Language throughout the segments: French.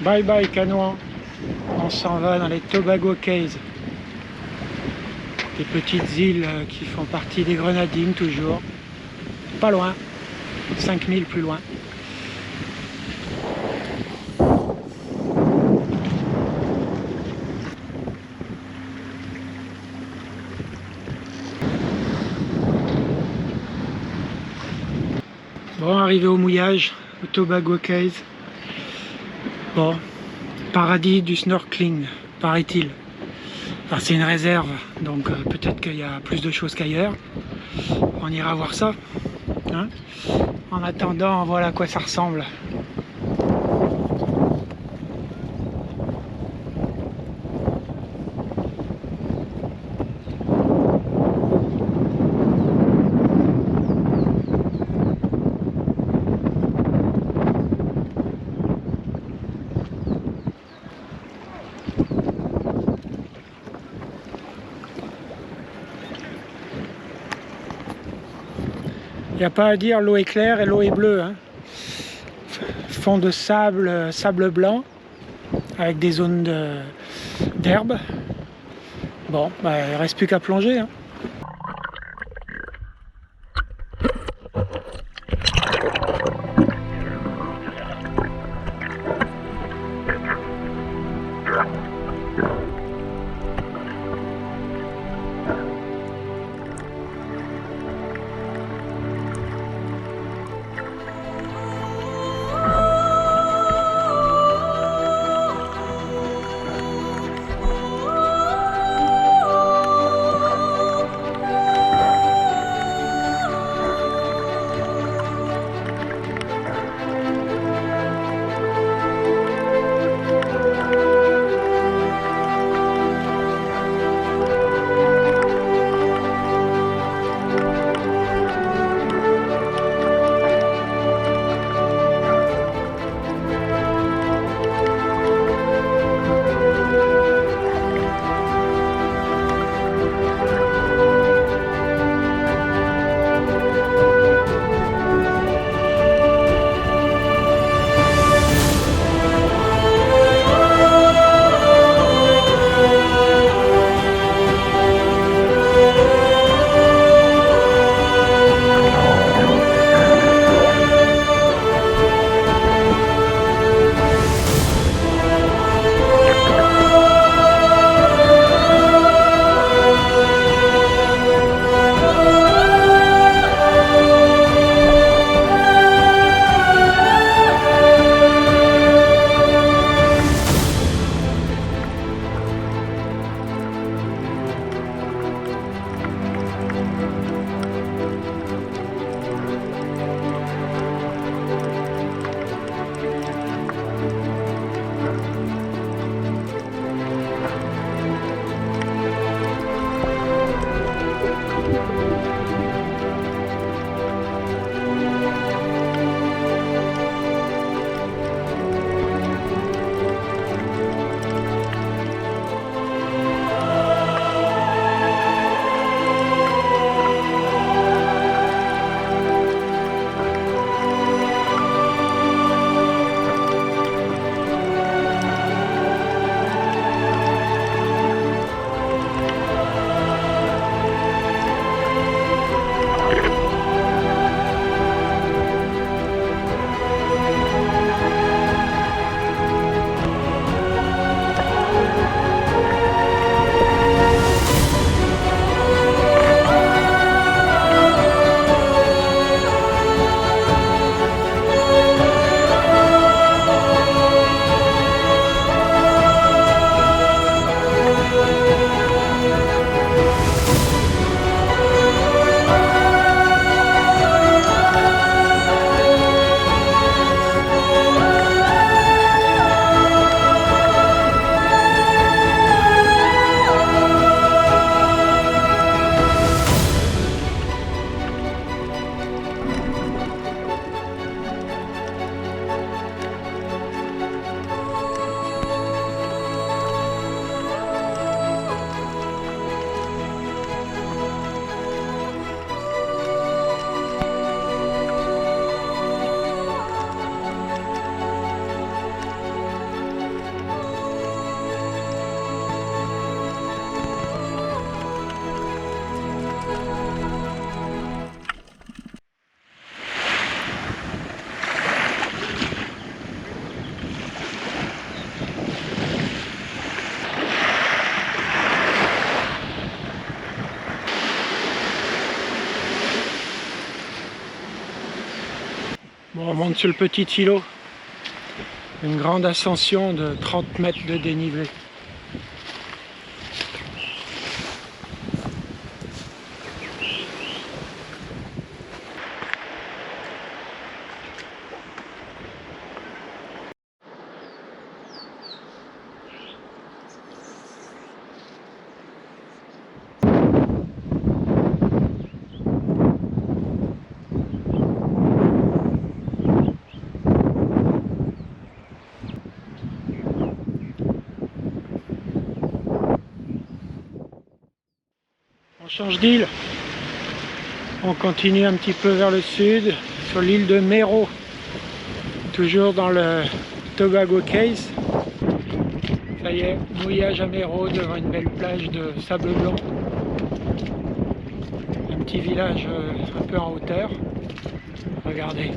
Bye bye Canouan. On s'en va dans les Tobago Cays. Des petites îles qui font partie des Grenadines toujours. Pas loin. 5000 plus loin. Bon, arrivé au mouillage, au Tobago Cays. Bon, paradis du snorkeling, paraît-il. Enfin, c'est une réserve, donc peut-être qu'il y a plus de choses qu'ailleurs. On ira voir ça. Hein. En attendant, voilà à quoi ça ressemble. Il n'y a pas à dire, l'eau est claire et l'eau est bleue. Hein. Fond de sable, sable blanc, avec des zones d'herbe. Bon, bah, il ne reste plus qu'à plonger. Hein. Bon, on monte sur le petit îlot. Une grande ascension de 30 mètres de dénivelé. On change d'île, on continue un petit peu vers le sud, sur l'île de Méro, toujours dans le Tobago Cays. Ça y est, mouillage à Méro devant une belle plage de sable blanc. Un petit village un peu en hauteur. Regardez.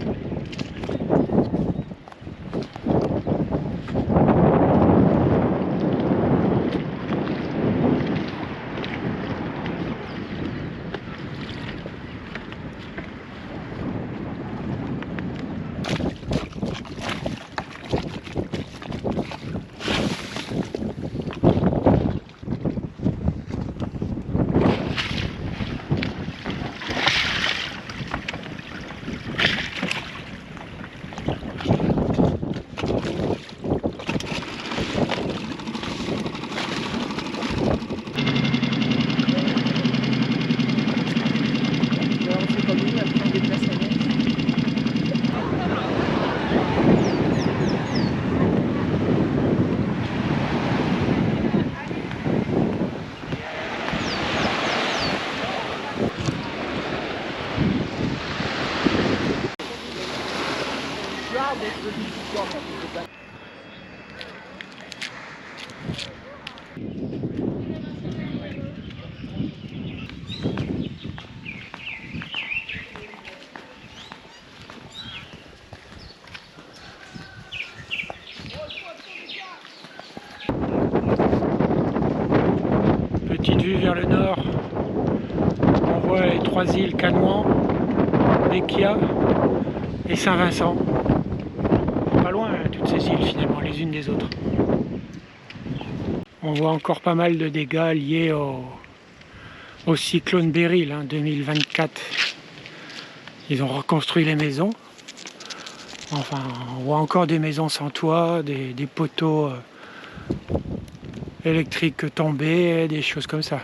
Petite vue vers le nord, on voit les trois îles Canouan, Nequia et Saint-Vincent. Pas loin toutes ces îles finalement, les unes des autres. On voit encore pas mal de dégâts liés au cyclone Beryl 2024. Ils ont reconstruit les maisons. Enfin, on voit encore des maisons sans toit, des poteaux électriques tombés, des choses comme ça.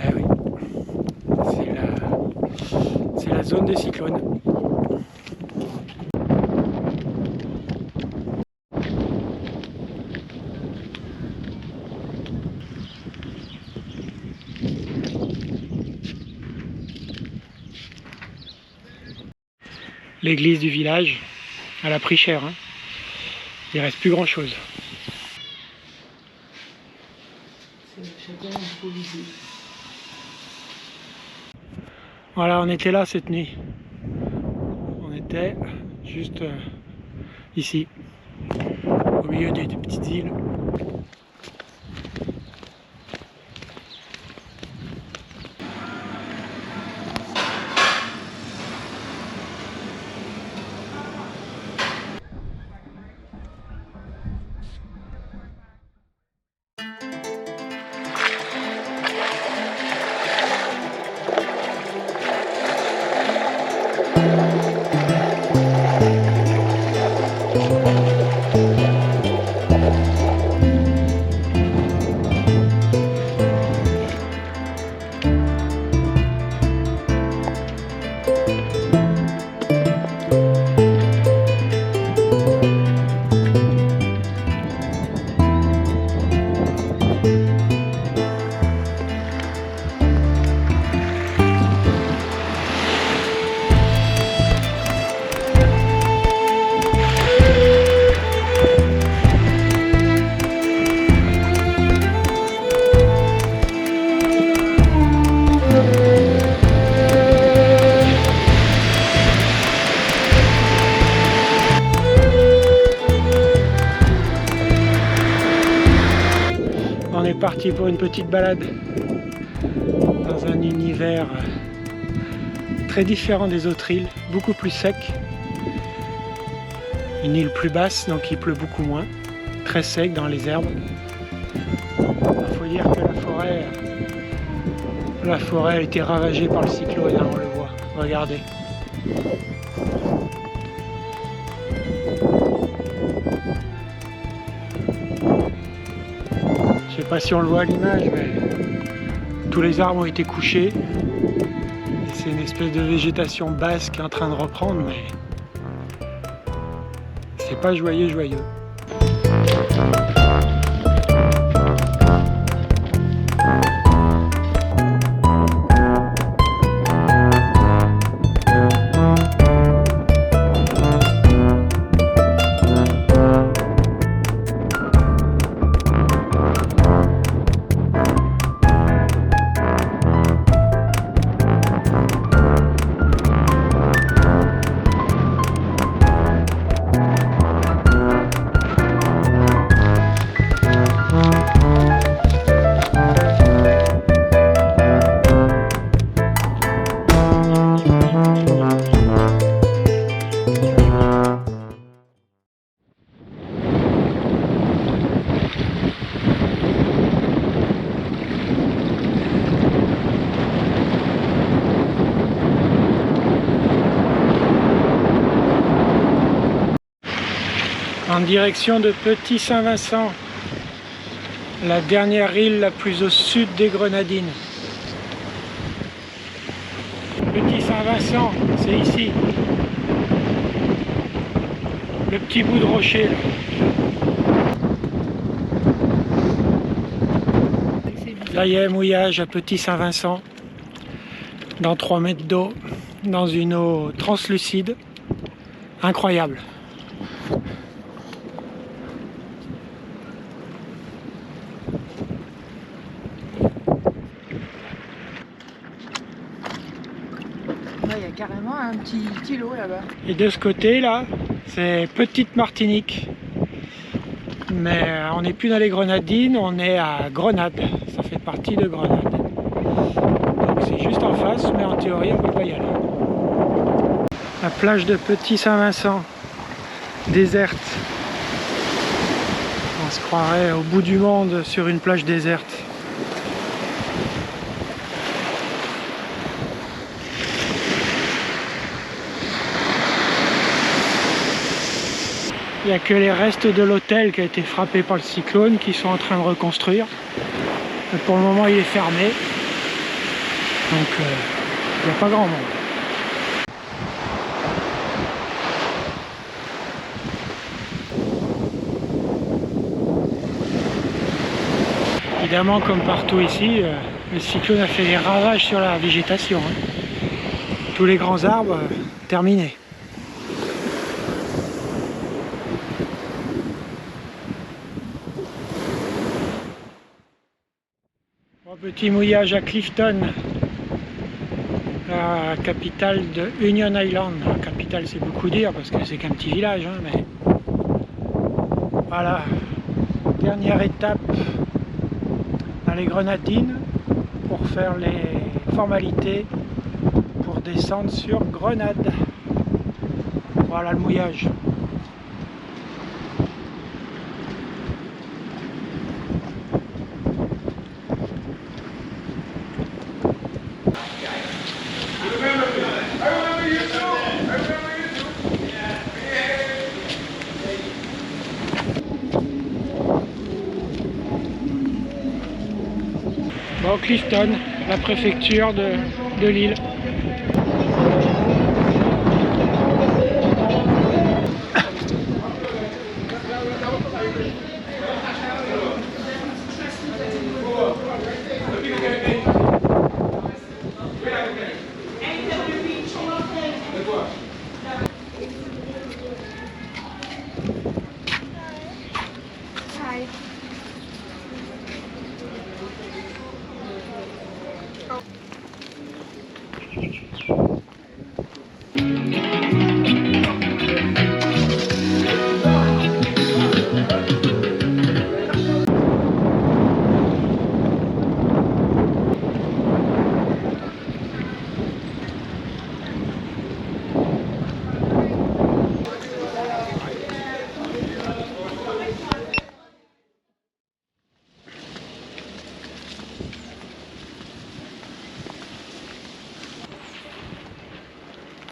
Eh oui, c'est la zone des cyclones. L'église du village, elle a pris cher, hein. Il reste plus grand chose. Voilà, on était là cette nuit. On était juste ici, au milieu des petites îles. On est parti pour une petite balade dans un univers très différent des autres îles, beaucoup plus sec. Une île plus basse, donc il pleut beaucoup moins. Très sec dans les herbes. Il faut dire que la forêt a été ravagée par le cyclone, hein, on le voit. Regardez. Je sais pas si on le voit à l'image, mais tous les arbres ont été couchés. C'est une espèce de végétation basse qui est en train de reprendre, mais c'est pas joyeux. En direction de Petit Saint-Vincent, la dernière île la plus au sud des Grenadines. Petit Saint-Vincent, c'est ici. Le petit bout de rocher là. Ça y est, mouillage à Petit Saint-Vincent, dans 3 mètres d'eau, dans une eau translucide, incroyable. Il y a carrément un petit îlot là-bas. Et de ce côté là, c'est Petite Martinique. Mais on n'est plus dans les Grenadines, on est à Grenade. Ça fait partie de Grenade. Donc c'est juste en face, mais en théorie on peut pas y aller. La plage de Petit Saint-Vincent, déserte. On se croirait au bout du monde sur une plage déserte. Il n'y a que les restes de l'hôtel qui a été frappé par le cyclone qui sont en train de reconstruire. Mais pour le moment il est fermé. Donc il n'y a pas grand monde. Évidemment, comme partout ici, le cyclone a fait des ravages sur la végétation. Tous les grands arbres terminés. Petit mouillage à Clifton, la capitale de Union Island. La capitale, c'est beaucoup dire parce que c'est qu'un petit village, hein, mais voilà, dernière étape dans les Grenadines pour faire les formalités pour descendre sur Grenade. Voilà le mouillage. Bon, Clifton, la préfecture de l'île.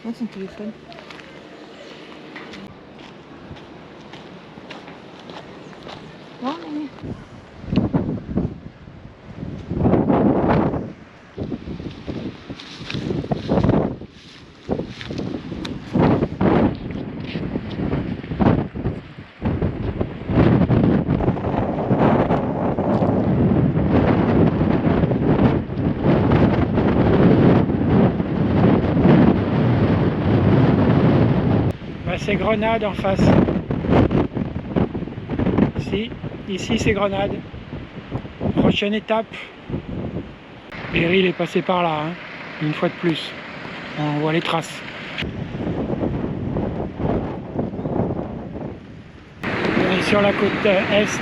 Oh, son téléphone. Non, mais... C'est Grenade en face. Ici c'est Grenade. Prochaine étape. Beryl est passé par là, hein, une fois de plus. On voit les traces. On est sur la côte est.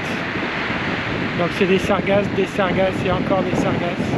Donc c'est des sargasses et encore des sargasses.